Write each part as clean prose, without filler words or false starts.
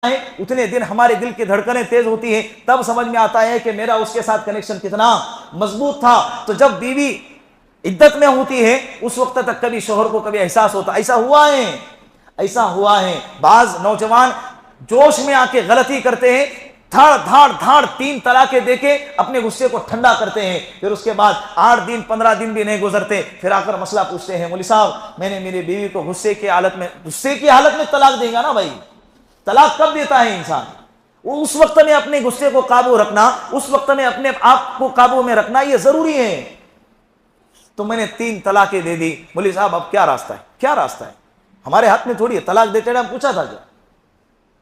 उतने दिन हमारे दिल की धड़कनें तेज होती हैं, तब समझ में आता है कि मेरा उसके साथ कनेक्शन कितना मजबूत था। तो जब बीवी इद्दत में होती है उस वक्त तक कभी शोहर को कभी एहसास होता, ऐसा हुआ है। बाज नौजवान जोश में आके गलती करते हैं, धाड़ धाड़ धाड़ 3 तलाकें देके अपने गुस्से को ठंडा करते हैं। फिर उसके बाद 8 दिन 15 दिन भी नहीं गुजरते, फिर आकर मसला पूछते हैं, मौलवी साहब मैंने मेरी बीवी को गुस्से की हालत में तलाक देगा ना भाई। तलाक कब देता है इंसान? उस वक्त में अपने गुस्से को काबू रखना, उस वक्त में अपने आप को काबू में रखना यह जरूरी है। तो मैंने 3 तलाकें दे दी, मौलवी साहब अब क्या रास्ता है? हमारे हाथ में थोड़ी है। तलाक देते टाइम पूछा था क्या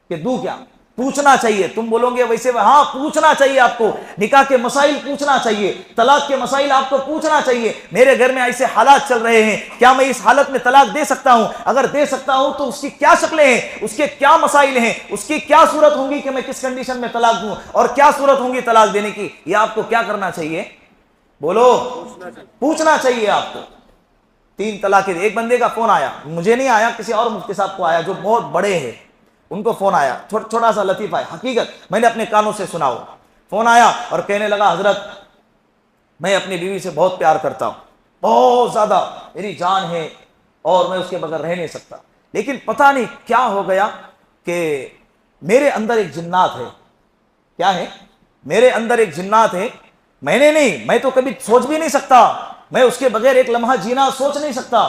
कि दूं क्या? पूछना चाहिए। तुम बोलोगे वैसे, हाँ पूछना चाहिए आपको, निकाह के मसाइल पूछना चाहिए, तलाक के मसाइल आपको पूछना चाहिए। मेरे घर में ऐसे हालात चल रहे हैं, क्या मैं इस हालत में तलाक दे सकता हूं? अगर दे सकता हूं तो उसकी क्या शक्लें हैं, उसके क्या मसाइल हैं, उसकी क्या सूरत होंगी कि मैं किस कंडीशन में तलाक दूं, और क्या सूरत होंगी तलाक देने की? यह आपको क्या करना चाहिए? बोलो, पूछना चाहिए आपको। 3 तलाक। एक बंदे का फोन आया, मुझे नहीं आया, किसी और मुफ्ती साहब को आया जो बहुत बड़े हैं, उनको फोन आया। छोटा सा लतीफा है, हकीकत मैंने अपने कानों से सुना हो। फोन आया और कहने लगा, हजरत मैं अपनी बीवी से बहुत प्यार करता हूं, बहुत ज्यादा, मेरी जान है और मैं उसके बगैर रह नहीं सकता, लेकिन पता नहीं क्या हो गया कि मेरे अंदर एक जिन्नात है। क्या है? मेरे अंदर एक जिन्नात है। मैं तो कभी सोच भी नहीं सकता, मैं उसके बगैर एक लम्हा जीना सोच नहीं सकता,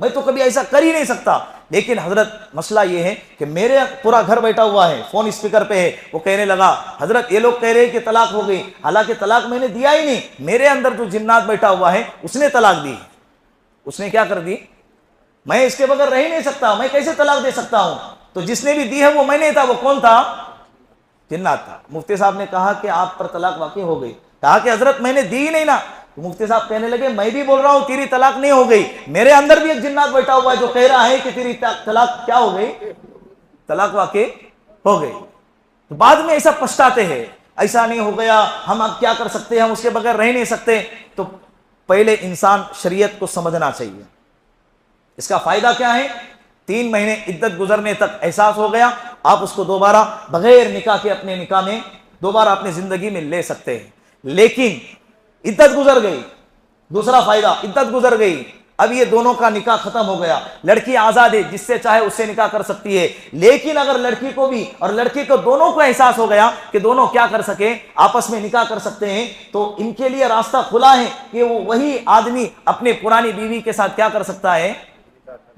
मैं तो कभी ऐसा कर ही नहीं सकता। लेकिन हजरत मसला यह है कि मेरे पूरा घर बैठा हुआ है, फोन स्पीकर पे है। वो कहने लगा, हजरत ये लोग कह रहे हैं कि तलाक हो गई, हालांकि तलाक मैंने दिया ही नहीं, मेरे अंदर जो जिन्नात बैठा हुआ है उसने तलाक दी। उसने क्या कर दी? मैं इसके बगैर रह ही नहीं सकता, मैं कैसे तलाक दे सकता हूं? तो जिसने भी दी है वो मैं नहीं था। वो कौन था? जिन्नात था। मुफ्ती साहब ने कहा कि आप पर तलाक वाकई हो गई। कहा कि हजरत मैंने दी ही नहीं ना। तो मुफ्ती साहब कहने लगे, मैं भी बोल रहा हूं तेरी तलाक नहीं हो गई, मेरे अंदर भी एक जिन्नात बैठा हुआ है जो कह रहा है कि तेरी तलाक क्या हो गई, तलाक वाकई हो गई। तो बाद में ऐसा पछताते हैं, ऐसा नहीं हो गया, हम अब क्या कर सकते हैं, हम उसके बगैर रह नहीं सकते। तो पहले इंसान शरीयत को समझना चाहिए। इसका फायदा क्या है? 3 महीने इद्दत गुजरने तक एहसास हो गया, आप उसको दोबारा बगैर निकाह के अपने निकाह में दोबारा अपनी जिंदगी में ले सकते हैं। लेकिन इद्दत गुजर गई, दूसरा फायदा, इद्दत गुजर गई, अब ये दोनों का निकाह खत्म हो गया, लड़की आजाद है, जिससे चाहे उससे निकाह कर सकती है। लेकिन अगर लड़की को भी और लड़के को दोनों को एहसास हो गया कि दोनों क्या कर सके, आपस में निकाह कर सकते हैं, तो इनके लिए रास्ता खुला है कि वो वही आदमी अपने पुरानी बीवी के साथ क्या कर सकता है?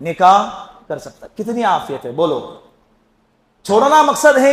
निकाह कर सकता है। कितनी आफियत है, बोलो। छोड़ना मकसद है